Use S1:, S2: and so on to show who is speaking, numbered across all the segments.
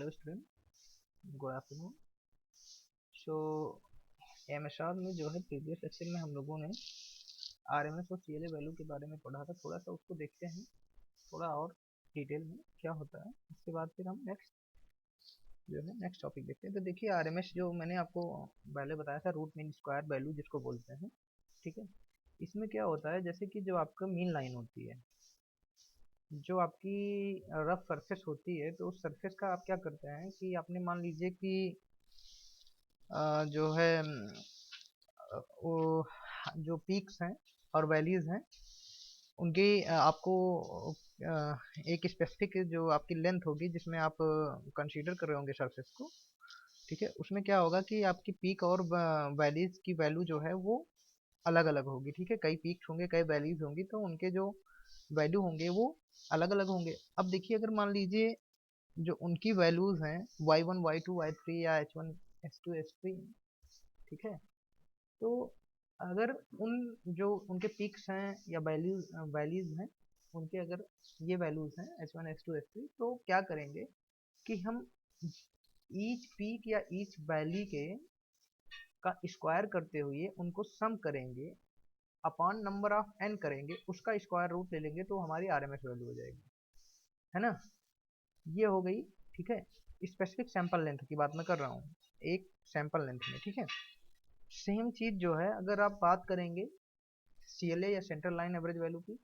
S1: Hello student, good afternoon. So MSR में जो है प्रीवियस लेक्चर में हम लोगों ने आरएमएस और सीएलए वैल्यू के बारे में पढ़ा था। थोड़ा सा उसको देखते हैं थोड़ा और डिटेल में क्या होता है। उसके बाद फिर हम नेक्स्ट टॉपिक देखते हैं। तो देखिए, आरएमएस जो मैंने आपको पहले बताया था, रूट मीन स्क्वायर वैल्यू जिसको बोलते हैं, ठीक है। इसमें क्या होता है, जैसे कि जो आपका मीन लाइन होती है, जो आपकी रफ सरफेस होती है, तो उस सरफेस का आप क्या करते हैं कि आपने मान लीजिए कि जो है वो जो पीक्स हैं और वैलीज हैं उनकी आपको एक स्पेसिफिक जो आपकी लेंथ होगी जिसमें आप कंसीडर कर रहे होंगे सरफेस को, ठीक है। उसमें क्या होगा कि आपकी पीक और वैलीज की वैल्यू जो है वो अलग अलग होगी, ठीक है। कई पीक्स होंगे, कई वैलीज होंगी, तो उनके जो वैल्यू होंगे वो अलग अलग होंगे। अब देखिए, अगर मान लीजिए जो उनकी वैल्यूज हैं y1 y2 y3 या h1 h2 h3, ठीक है। तो अगर उन जो उनके पिक्स हैं या वैल्यूज हैं, उनके अगर ये वैल्यूज हैं h1 h2 h3, तो क्या करेंगे कि हम ईच पीक या ईच वैली के का स्क्वायर करते हुए उनको सम करेंगे, अपॉन नंबर ऑफ n करेंगे, उसका स्क्वायर रूट ले लेंगे, तो हमारी आरएमएस वैल्यू हो जाएगी, है ना। ये हो गई, ठीक है। स्पेसिफिक सैंपल लेंथ की बात मैं कर रहा हूँ, एक सैंपल लेंथ में, ठीक है। सेम चीज जो है अगर आप बात करेंगे सीएलए या सेंट्रल लाइन एवरेज वैल्यू की,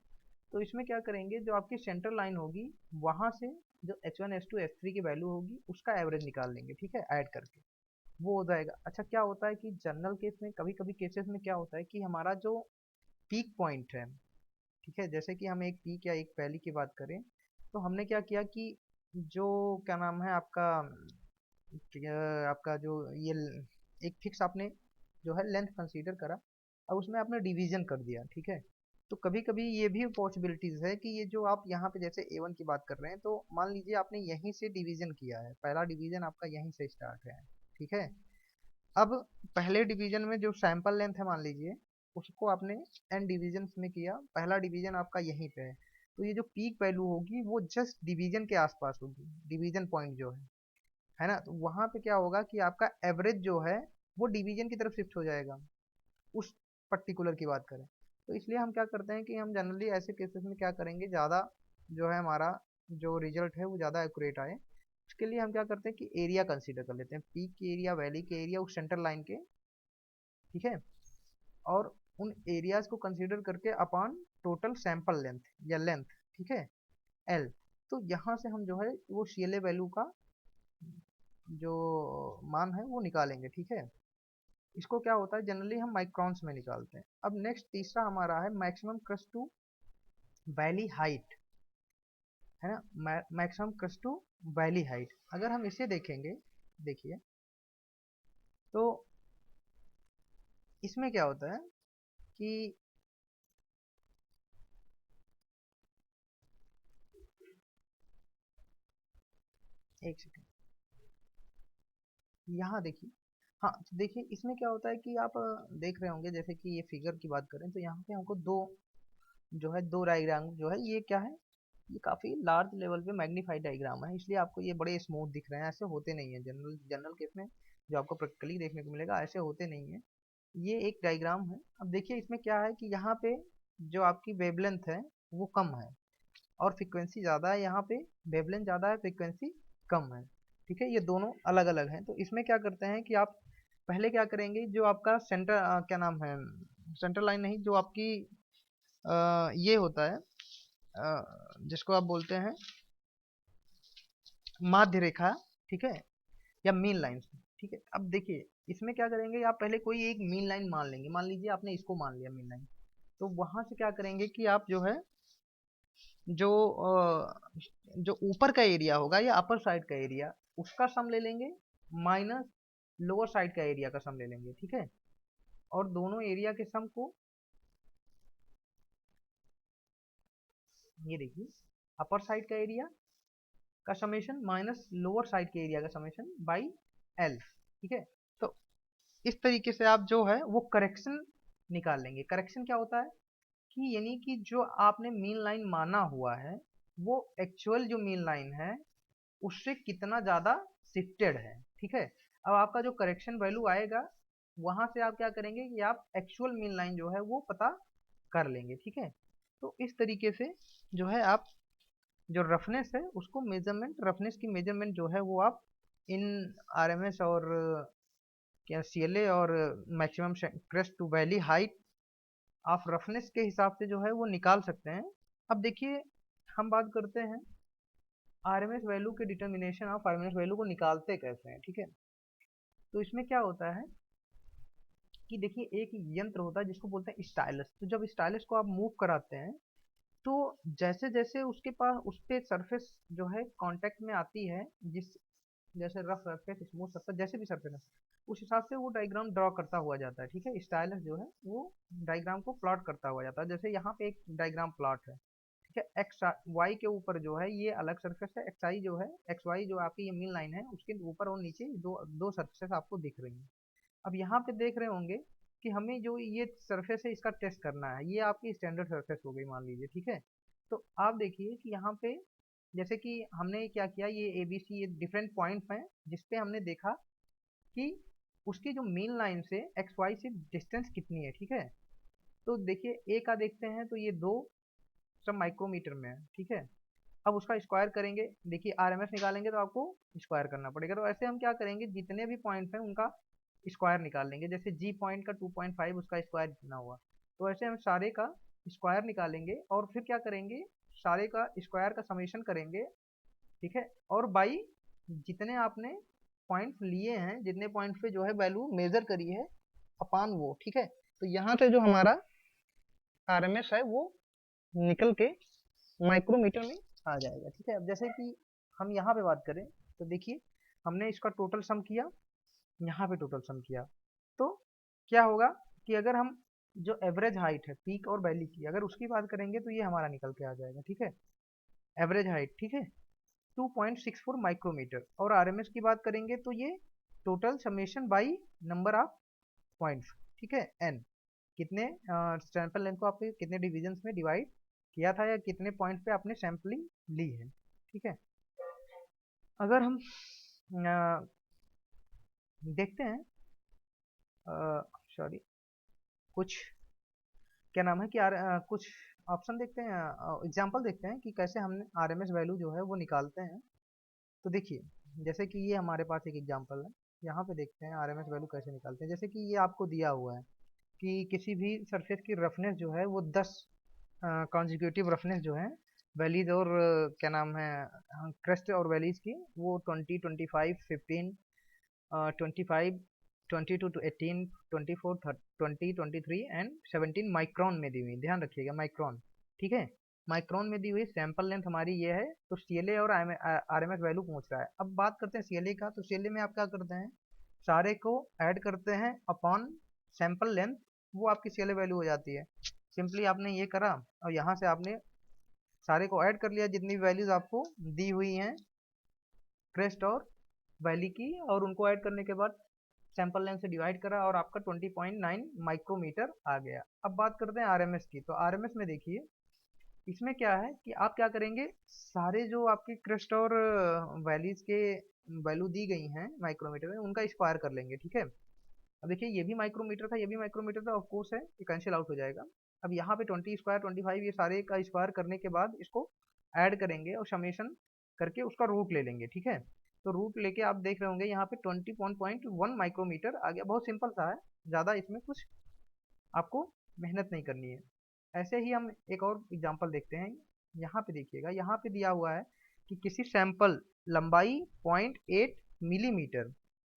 S1: तो इसमें क्या करेंगे, जो आपकी सेंट्रल लाइन होगी वहां से जो h1 h2 h3 की वैल्यू होगी उसका एवरेज निकाल लेंगे, ठीक है, ऐड करके वो हो जाएगा। अच्छा, क्या होता है कि जनरल केस में, कभी कभी केसेस में क्या होता है कि हमारा जो पीक पॉइंट है, ठीक है, जैसे कि हम एक पीक या एक वैली की बात करें, तो हमने क्या किया कि जो क्या नाम है आपका आपका जो ये एक फिक्स आपने जो है लेंथ कंसीडर करा, अब उसमें आपने डिवीजन कर दिया, ठीक है। तो कभी कभी ये भी पॉसिबिलिटीज है कि ये जो आप यहाँ पे जैसे A1 की बात कर रहे हैं, तो मान लीजिए आपने यहीं से डिवीजन किया है, पहला डिवीजन आपका यहीं से स्टार्ट है, ठीक है। अब पहले डिवीजन में जो सैंपल लेंथ है मान लीजिए, उसको आपने n डिवीजन में किया, पहला डिवीजन आपका यहीं पे है, तो ये जो पीक वैल्यू होगी वो जस्ट डिवीजन के आसपास होगी, डिवीजन पॉइंट जो है ना। तो वहां पे क्या होगा कि आपका एवरेज जो है वो डिवीजन की तरफ शिफ्ट हो जाएगा, उस पर्टिकुलर की बात करें। तो इसलिए हम क्या करते हैं कि हम जनरली ऐसे केसेस में क्या करेंगे, ज़्यादा जो है हमारा जो रिजल्ट है वो ज़्यादा एक्यूरेट आए, उसके लिए हम क्या करते हैं कि एरिया कंसीडर कर लेते हैं, पीक की एरिया, वैली के एरिया, उस सेंटर लाइन के, ठीक है। और उन एरियाज को कंसीडर करके अपॉन टोटल सैंपल लेंथ या लेंथ, ठीक है, एल। तो यहाँ से हम जो है वो सीएलए वैल्यू का जो मान है वो निकालेंगे, ठीक है। इसको क्या होता है जनरली हम माइक्रॉन्स में निकालते हैं। अब नेक्स्ट तीसरा हमारा है maximum crest to valley height, है ना, maximum crest to valley height. अगर हम इसे देखेंगे, देखिए, तो इसमें क्या होता है कि एक सेकेंड, यहाँ देखिए, हाँ, तो देखिए इसमें क्या होता है कि आप देख रहे होंगे, जैसे कि ये फिगर की बात करें तो यहाँ पे हमको दो जो है दो डायग्राम जो है, ये क्या है, ये काफी लार्ज लेवल पे मैग्नीफाइड डायग्राम है, इसलिए आपको ये बड़े स्मूथ दिख रहे हैं। ऐसे होते नहीं है जनरल जनरल केस में, जो आपको प्रैक्टिकली देखने को मिलेगा, ऐसे होते नहीं है। ये एक डायग्राम है। अब देखिए इसमें क्या है कि यहाँ पे जो आपकी वेवलेंथ है वो कम है और फ्रीक्वेंसी ज़्यादा है, यहाँ पे वेवलेंथ ज़्यादा है, फ्रीक्वेंसी कम है, ठीक है। ये दोनों अलग अलग हैं। तो इसमें क्या करते हैं कि आप पहले क्या करेंगे, जो आपका सेंटर क्या नाम है, सेंटर लाइन नहीं, जो आपकी ये होता है जिसको आप बोलते हैं माध्य रेखा, ठीक है, या मीन लाइन, ठीक है। अब देखिए इसमें क्या करेंगे, आप पहले कोई एक मीन लाइन मान लेंगे, मान लीजिए आपने इसको मान लिया मीन लाइन, तो वहां से क्या करेंगे कि आप जो है जो जो ऊपर का एरिया होगा या अपर साइड का एरिया, उसका सम ले लेंगे, माइनस लोअर साइड का एरिया का सम ले लेंगे, ठीक है। और दोनों एरिया के सम को, ये देखिए, अपर साइड का एरिया का समेशन माइनस लोअर साइड के एरिया का समेशन बाई एल, ठीक है। तो इस तरीके से आप जो है वो करेक्शन निकाल लेंगे। करेक्शन क्या होता है कि यानी कि जो आपने मीन लाइन माना हुआ है वो एक्चुअल जो मीन लाइन है उससे कितना ज़्यादा शिफ्टेड है। ठीक है, अब आपका जो करेक्शन वैल्यू आएगा वहां से आप क्या करेंगे कि आप एक्चुअल मीन लाइन जो है वो पता कर लेंगे। ठीक है, तो इस तरीके से जो है आप जो रफनेस है उसको मेजरमेंट, रफनेस की मेजरमेंट जो है वो आप इन आरएमएस और क्या सीएलए और maximum crest to valley height आप रफनेस के हिसाब से जो है वो निकाल सकते हैं। अब देखिए हम बात करते हैं आरएमएस वैल्यू के डिटर्मिनेशन ऑफ आरएमएस वैल्यू को निकालते कैसे हैं। ठीक है, तो इसमें क्या होता है कि देखिए एक यंत्र होता है जिसको बोलते हैं स्टाइलस। तो जब स्टाइलस को आप मूव कराते हैं तो जैसे जैसे उसके पास उस पे सरफेस जो है कांटेक्ट में आती है, जिस जैसे रफ सरफेस, स्मूथ सरफेस, जैसे भी सरफेस है उस हिसाब से वो डायग्राम ड्रॉ करता हुआ जाता है। ठीक है, स्टाइलस जो है वो डायग्राम को प्लॉट करता हुआ जाता है। जैसे यहाँ पे एक डायग्राम प्लॉट है। ठीक है, एक्स वाई के ऊपर जो है ये अलग सरफेस है, एक्स आई जो है, एक्स वाई जो आपकी ये मीन लाइन है उसके ऊपर और नीचे दो दो सरफेस आपको दिख रही हैं। अब यहाँ पे देख रहे होंगे कि हमें जो ये सरफेस है इसका टेस्ट करना है, ये आपकी स्टैंडर्ड सरफेस हो गई मान लीजिए। ठीक है, तो आप देखिए कि यहाँ पे जैसे कि हमने क्या किया, ये ए बी सी ये डिफरेंट पॉइंट्स हैं जिसपे हमने देखा कि उसकी जो मेन लाइन से एक्स वाई से डिस्टेंस कितनी है। ठीक है, तो देखिए ए का देखते हैं तो ये 2 सब माइक्रोमीटर में है। ठीक है, अब उसका स्क्वायर करेंगे, देखिए आरएमएस निकालेंगे तो आपको स्क्वायर करना पड़ेगा। तो ऐसे हम क्या करेंगे, जितने भी पॉइंट्स हैं उनका स्क्वायर निकाल लेंगे। जैसे जी पॉइंट का 2.5 उसका स्क्वायर कितना हुआ, तो ऐसे हम सारे का स्क्वायर निकालेंगे और फिर क्या करेंगे, सारे का स्क्वायर का समेशन करेंगे। ठीक है, और बाई जितने आपने पॉइंट्स लिए हैं, जितने पॉइंट पे जो है वैल्यू मेजर करी है अपान वो। ठीक है, तो यहाँ से जो हमारा आरएमएस है वो निकल के माइक्रोमीटर में आ जाएगा। ठीक है, अब जैसे कि हम यहाँ पे बात करें तो देखिए हमने इसका टोटल सम किया, यहाँ पे टोटल सम किया, तो क्या होगा कि अगर हम जो एवरेज हाइट है पीक और वैली की अगर उसकी बात करेंगे तो ये हमारा निकल के आ जाएगा। ठीक है, एवरेज हाइट, ठीक है, 2.64 माइक्रोमीटर। और आरएमएस की बात करेंगे तो ये total summation by number of points. ठीक है, एन कितने सैंपल लेंथ को आपके कितने डिविजन्स में डिवाइड किया था या कितने पॉइंट पे आपने सैम्पलिंग ली है। ठीक है, अगर हम देखते हैं सॉरी कुछ क्या नाम है कि कुछ ऑप्शन देखते हैं, एग्जांपल देखते हैं कि कैसे हम आरएमएस वैल्यू जो है वो निकालते हैं। तो देखिए जैसे कि ये हमारे पास एक एग्जांपल है, यहाँ पे देखते हैं आरएमएस वैल्यू कैसे निकालते हैं। जैसे कि ये आपको दिया हुआ है कि किसी भी सरफेस की रफनेस जो है वो 10 कॉन्जिक्यूटिव रफनेस जो है वैलीज और क्या नाम है क्रेस्ट और वैलीज की वो 20, 25, 15, 25, 22 to 18, 24, 20, 23 एंड 17 माइक्रोन में दी हुई, ध्यान रखिएगा माइक्रोन। ठीक है, माइक्रोन में दी हुई सैंपल लेंथ हमारी ये है। तो सीएलए और आरएमएस वैल्यू पूछ रहा है। अब बात करते हैं सीएलए का, तो सीएलए में आप क्या करते हैं, सारे को ऐड करते हैं अपॉन सैंपल लेंथ, वो आपकी सीएलए वैल्यू हो जाती है। सिंपली आपने ये करा और यहाँ से आपने सारे को ऐड कर लिया जितनी भी वैल्यूज आपको दी हुई हैं क्रेस्ट और वैली की, और उनको ऐड करने के बाद सैंपल लेंथ से डिवाइड करा और आपका 20.9 माइक्रोमीटर आ गया। अब बात करते हैं आरएमएस की। तो आरएमएस में देखिए इसमें क्या है कि आप क्या करेंगे, सारे जो आपके क्रेस्ट और वैलीज के वैल्यू दी गई हैं माइक्रोमीटर में उनका स्क्वायर कर लेंगे। ठीक है, अब देखिए ये भी माइक्रोमीटर था, ये भी माइक्रोमीटर था, ऑफ कोर्स है ये कैंसिल आउट हो जाएगा। अब यहाँ पे 20 स्क्वायर 25 ये सारे का स्क्वायर करने के बाद इसको ऐड करेंगे और समेशन करके उसका रूट ले लेंगे। ठीक है, तो रूट लेके आप देख रहे होंगे यहाँ पे 21.1 माइक्रोमीटर आ गया। बहुत सिंपल सा है, ज़्यादा इसमें कुछ आपको मेहनत नहीं करनी है। ऐसे ही हम एक और एग्जांपल देखते हैं। यहाँ पे देखिएगा, यहाँ पे दिया हुआ है कि किसी सैंपल लंबाई 0.8 मिलीमीटर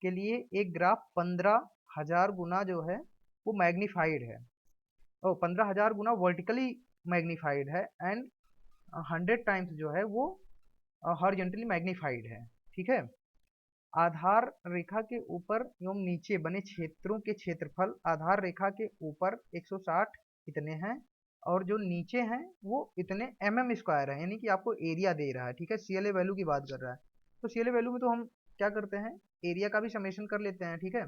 S1: के लिए एक ग्राफ 15,000 गुना जो है वो मैग्नीफाइड है, ओ 15,000 गुना वर्टिकली मैग्नीफाइड है एंड 100 टाइम्स जो है वो हॉरिजॉन्टली मैग्नीफाइड है। ठीक है, आधार रेखा के ऊपर एवं नीचे बने क्षेत्रों के क्षेत्रफल आधार रेखा के ऊपर 160 इतने हैं और जो नीचे हैं वो इतने स्क्वायर है, यानी कि आपको एरिया दे रहा है। ठीक है, सीएलए वैल्यू की बात कर रहा है। तो सीएलए वैल्यू में तो हम क्या करते हैं, एरिया का भी समेशन कर लेते हैं। ठीक है,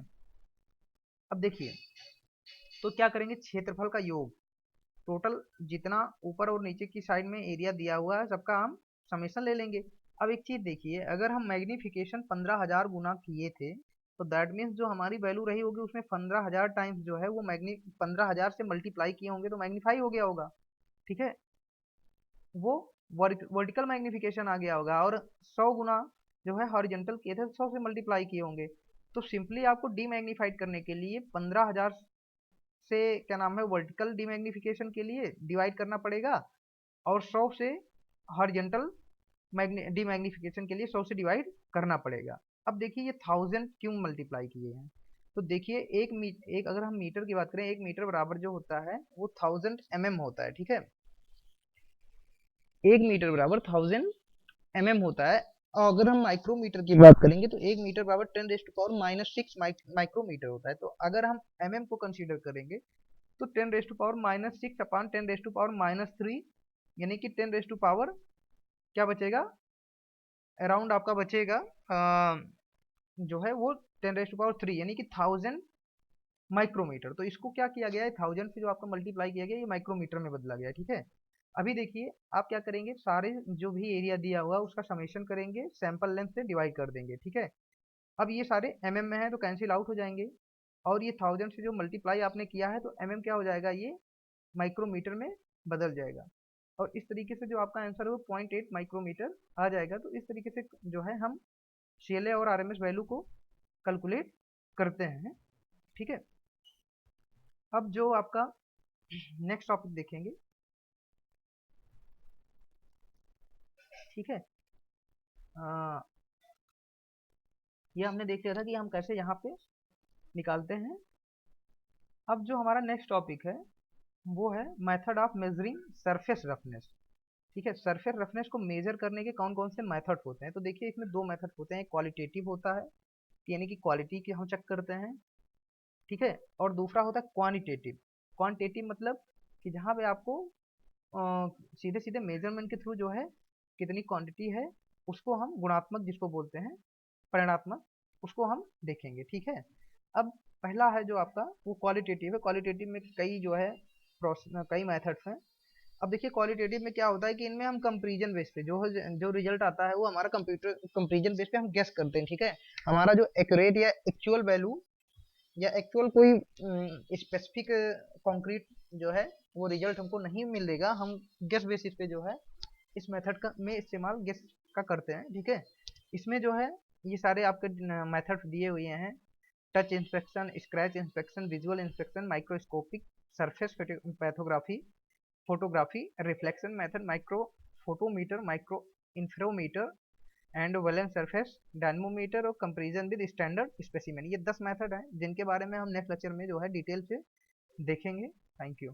S1: अब देखिए तो क्या करेंगे, क्षेत्रफल का योग, टोटल जितना ऊपर और नीचे की साइड में एरिया दिया हुआ है सबका हम समेशन ले लेंगे। अब एक चीज देखिए, अगर हम मैग्निफिकेशन 15,000 गुना किए थे तो दैट मीन्स जो हमारी वैल्यू रही होगी उसमें 15,000 टाइम्स जो है वो 15,000 से मल्टीप्लाई किए होंगे तो मैग्नीफाई हो गया होगा। ठीक है, वो वर्टिकल मैग्निफिकेशन आ गया होगा। और 100 गुना जो है हॉरिजेंटल किए थे, 100 से मल्टीप्लाई किए होंगे। तो सिंपली आपको डीमैग्नीफाइड करने के लिए 15,000 से क्या नाम है वर्टिकल डीमैग्निफिकेशन के लिए डिवाइड करना पड़ेगा, और 100 से हॉरिजेंटल डीमैग्निफिकेशन के लिए 100 से डिवाइड करना पड़ेगा। अब देखिए ये 1000 क्यों मल्टीप्लाई किए हैं। तो देखिए एक अगर हम मीटर की बात करें, 1 मीटर बराबर जो होता है वो 1000 mm होता है। ठीक है, 1 मीटर बराबर 1000 mm होता है। और अगर हम माइक्रोमीटर की बात करेंगे तो 1 मीटर बराबर 10⁻⁻6 माइक्रोमीटर होता है। तो अगर हम mm को कंसीडर करेंगे तो 10⁻⁻6 अपॉन 10⁻3 यानी कि 10 क्या बचेगा, अराउंड आपका बचेगा जो है वो 10⁻3 यानी कि 1000 माइक्रोमीटर। तो इसको क्या किया गया है, 1000 से जो आपका मल्टीप्लाई किया गया ये माइक्रोमीटर में बदला गया है। ठीक है, अभी देखिए आप क्या करेंगे, सारे जो भी एरिया दिया हुआ उसका समेशन करेंगे, सैंपल लेंथ से डिवाइड कर देंगे। ठीक है, अब ये सारे mm में है तो कैंसिल आउट हो जाएंगे, और ये 1000 से जो मल्टीप्लाई आपने किया है तो mm क्या हो जाएगा, ये माइक्रोमीटर में बदल जाएगा। और इस तरीके से जो आपका आंसर है वो 0.8 माइक्रोमीटर आ जाएगा। तो इस तरीके से जो है हम CLA और RMS वैल्यू को कैलकुलेट करते हैं। ठीक है, अब जो आपका नेक्स्ट टॉपिक देखेंगे। ठीक है, ये हमने देख लिया था कि हम कैसे यहाँ पे निकालते हैं। अब जो हमारा नेक्स्ट टॉपिक है वो है method of measuring surface roughness. ठीक है, सरफेस रफनेस को मेजर करने के कौन कौन से मेथड होते हैं। तो देखिए इसमें दो मेथड होते हैं, एक क्वालिटेटिव होता है यानी कि क्वालिटी की हम चेक करते हैं। ठीक है, और दूसरा होता है क्वांटिटेटिव। क्वांटिटेटिव मतलब कि जहाँ पे आपको सीधे सीधे मेजरमेंट के थ्रू जो है कितनी क्वांटिटी है उसको हम गुणात्मक जिसको बोलते हैं परिणात्मक, उसको हम देखेंगे। ठीक है, अब पहला है जो आपका वो क्वालिटेटिव है। क्वालिटेटिव में कई जो है कई मेथड्स हैं। अब देखिए क्वालिटेटिव में क्या होता है कि इनमें हम कंपैरिजन बेस पे जो रिजल्ट आता है वो हमारा कंप्यूटर कंपैरिजन बेस पे हम गेस करते हैं। ठीक है, हमारा जो एक्यूरेट या एक्चुअल वैल्यू या एक्चुअल कोई स्पेसिफिक कॉन्क्रीट जो है वो रिजल्ट हमको नहीं मिलेगा, हम गेस बेसिस पे जो है इस मेथड का में इस्तेमाल गेस का करते हैं। ठीक है, इसमें जो है ये सारे आपके मेथड्स दिए हुए हैं, touch inspection, scratch inspection, visual inspection, microscopic surface pathography, photography, reflection method, micro photometer, micro interferometer and valence surface dynamometer, और कंपैरिजन विद स्टैंडर्ड स्पेसिमेन। ये 10 मेथड हैं जिनके बारे में हम नेक्स्ट लेक्चर में जो है डिटेल से देखेंगे। Thank you.